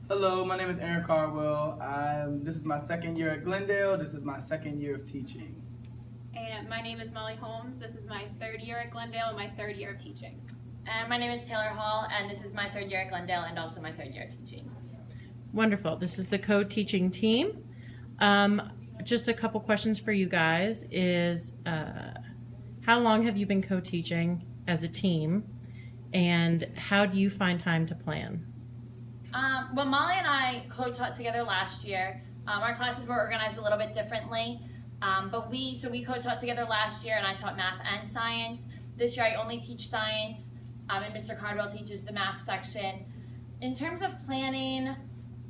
Hello, my name is Aaron Carwell. This is my second year at Glendale. This is my second year of teaching. And my name is Molly Holmes. This is my third year at Glendale and my third year of teaching. And my name is Taylor Hall, and this is my third year at Glendale and also my third year of teaching. Wonderful. This is the co-teaching team. Just a couple questions for you guys is how long have you been co-teaching as a team, and how do you find time to plan? Well, Molly and I co-taught together last year. Our classes were organized a little bit differently, but we co-taught together last year, and I taught math and science. This year I only teach science, and Mr. Cardwell teaches the math section. In terms of planning,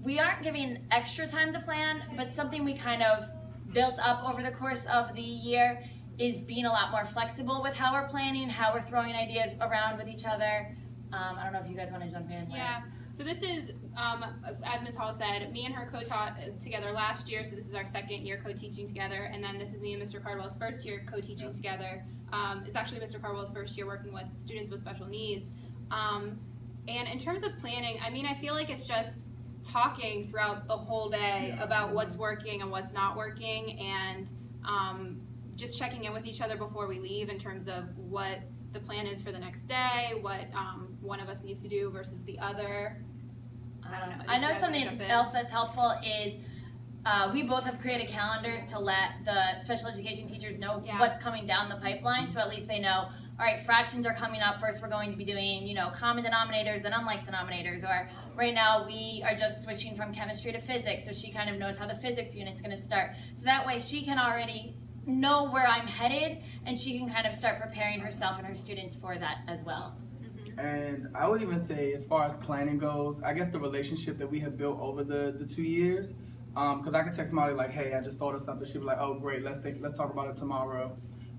we aren't giving extra time to plan, but something we kind of built up over the course of the year is being a lot more flexible with how we're planning, how we're throwing ideas around with each other. I don't know if you guys want to jump in. Yeah, so this is, as Ms. Hall said, me and her co-taught together last year, so this is our second year co-teaching together, and then this is me and Mr. Cardwell's first year co-teaching together. It's actually Mr. Cardwell's first year working with students with special needs. And in terms of planning, I mean, I feel like it's just talking throughout the whole day about what's working and what's not working, and just checking in with each other before we leave in terms of what the plan is for the next day, what one of us needs to do versus the other. I don't know. I know something else that's helpful is we both have created calendars to let the special education teachers know what's coming down the pipeline, so at least they know, all right, fractions are coming up. First we're going to be doing, common denominators, then unlike denominators, or right now we are just switching from chemistry to physics, so she kind of knows how the physics unit's going to start. So that way she can already know where I'm headed, and she can kind of start preparing herself and her students for that as well. And I would even say, as far as planning goes, I guess the relationship that we have built over the 2 years, because I could text Molly like, hey, I just thought of something. She'd be like, oh, great, let's talk about it tomorrow,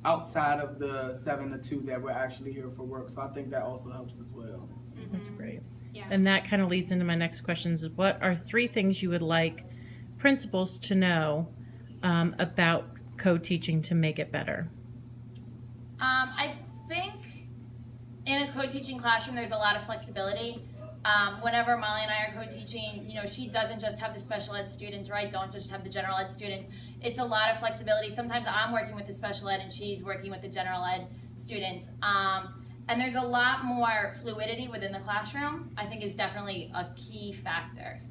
outside of the 7 to 2 that we're actually here for work. So I think that also helps as well. That's great. Yeah. And that kind of leads into my next questions. Is what are 3 things you would like principals to know about co-teaching to make it better? I think in a co-teaching classroom there's a lot of flexibility. Whenever Molly and I are co-teaching, she doesn't just have the special ed students, or I don't just have the general ed students. It's a lot of flexibility. Sometimes I'm working with the special ed and she's working with the general ed students. And there's a lot more fluidity within the classroom. I think is definitely a key factor.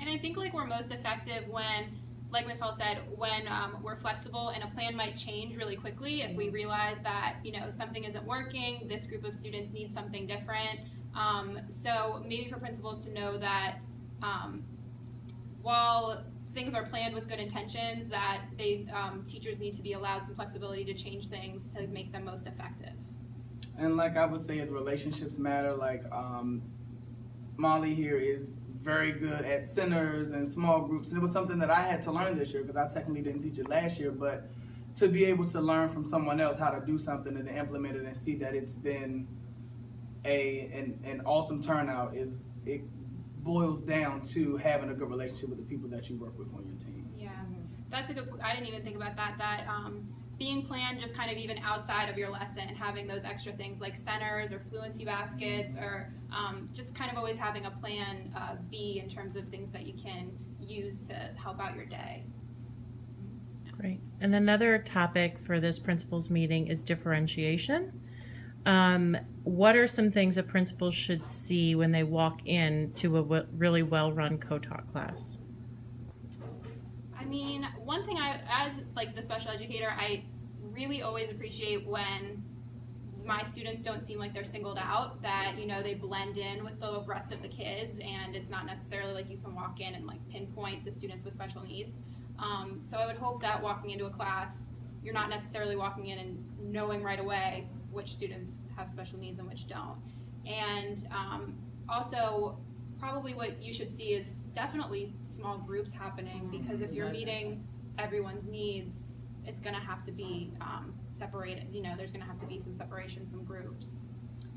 And I think we're most effective when, like Ms. Hall said, when we're flexible, and a plan might change really quickly if we realize that something isn't working, this group of students needs something different. So maybe for principals to know that while things are planned with good intentions, that teachers need to be allowed some flexibility to change things to make them most effective. And like I would say, is relationships matter. Like Molly here is very good at centers and small groups, and it was something that I had to learn this year because I technically didn't teach it last year, but to be able to learn from someone else how to do something and to implement it and see that it's been an awesome turnout, it boils down to having a good relationship with the people that you work with on your team. Yeah, that's a good point. I didn't even think about that. Being planned just kind of even outside of your lesson, having those extra things like centers or fluency baskets, or just kind of always having a plan B in terms of things that you can use to help out your day. Great. And another topic for this principals meeting is differentiation. What are some things that principals should see when they walk into a really well-run co-taught class? I mean, one thing as the special educator, I really always appreciate when my students don't seem like they're singled out, that they blend in with the rest of the kids, and it's not necessarily like you can walk in and pinpoint the students with special needs. So I would hope that walking into a class, you're not necessarily walking in and knowing right away which students have special needs and which don't. And also, probably what you should see is definitely small groups happening, because if you're meeting everyone's needs, it's going to have to be separated. There's going to have to be some separation, some groups.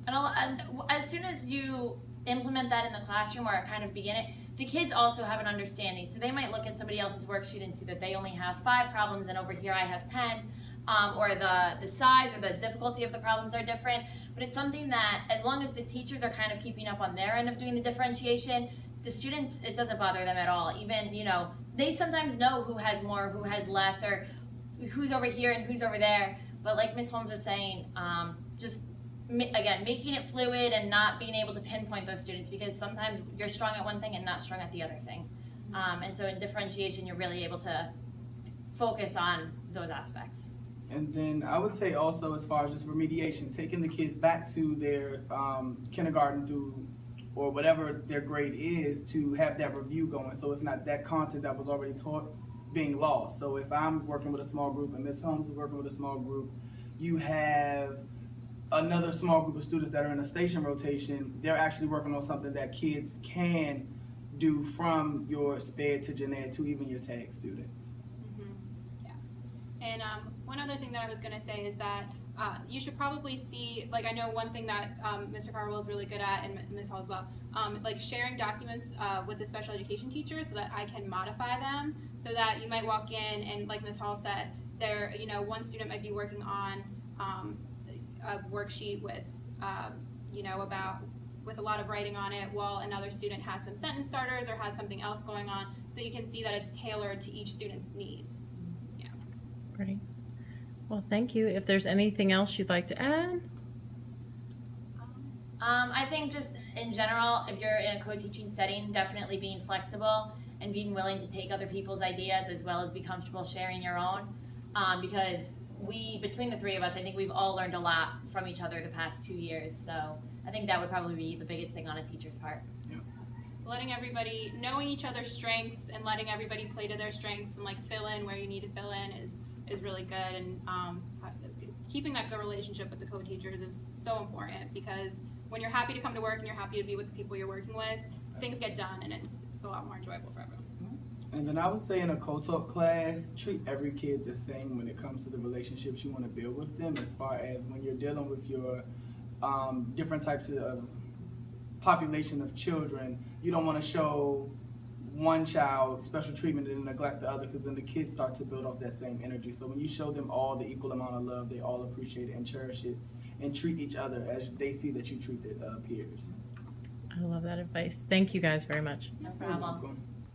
And as soon as you implement that in the classroom, or kind of begin it, the kids also have an understanding. So they might look at somebody else's worksheet and see that they only have 5 problems, and over here I have 10. Or the size or the difficulty of the problems are different. But it's something that, as long as the teachers are kind of keeping up on their end of doing the differentiation, the students, it doesn't bother them at all. Even, you know, they sometimes know who has more, who has less, or who's over here and who's over there. But like Ms. Holmes was saying, just again, making it fluid and not being able to pinpoint those students, because sometimes you're strong at one thing and not strong at the other thing. And so in differentiation, you're really able to focus on those aspects. And then I would say also, as far as just remediation, taking the kids back to their kindergarten through or whatever their grade is, to have that review going, so it's not that content that was already taught being lost. So if I'm working with a small group and Ms. Holmes is working with a small group, you have another small group of students that are in a station rotation. They're actually working on something that kids can do, from your SPED to gen ed to even your tag students. Yeah. And one other thing that I was going to say is that you should probably see, like, I know one thing that Mr. Carwell is really good at, and Ms. Hall as well, like sharing documents with the special education teacher so that I can modify them, so that you might walk in and, like Ms. Hall said, there, you know, one student might be working on a worksheet with, you know, with a lot of writing on it, while another student has some sentence starters or has something else going on, so that you can see that it's tailored to each student's needs. Yeah. Great. Well, thank you. If there's anything else you'd like to add? I think just in general, if you're in a co-teaching setting, definitely being flexible and being willing to take other people's ideas as well as be comfortable sharing your own, because between the three of us, I think we've all learned a lot from each other the past 2 years. So I think that would probably be the biggest thing on a teacher's part. Yeah. Letting everybody, knowing each other's strengths and letting everybody play to their strengths and like fill in where you need to fill in is really good. And keeping that good relationship with the co-teachers is so important, because when you're happy to come to work and you're happy to be with the people you're working with, things get done, and it's a lot more enjoyable for everyone. And then I would say in a co-talk class, treat every kid the same when it comes to the relationships you want to build with them, as far as when you're dealing with your different types of population of children. You don't want to show one child special treatment and neglect the other, because then the kids start to build off that same energy. So when you show them all the equal amount of love, they all appreciate it and cherish it, and treat each other as they see that you treat their peers. I love that advice. Thank you guys very much. No You're problem. welcome.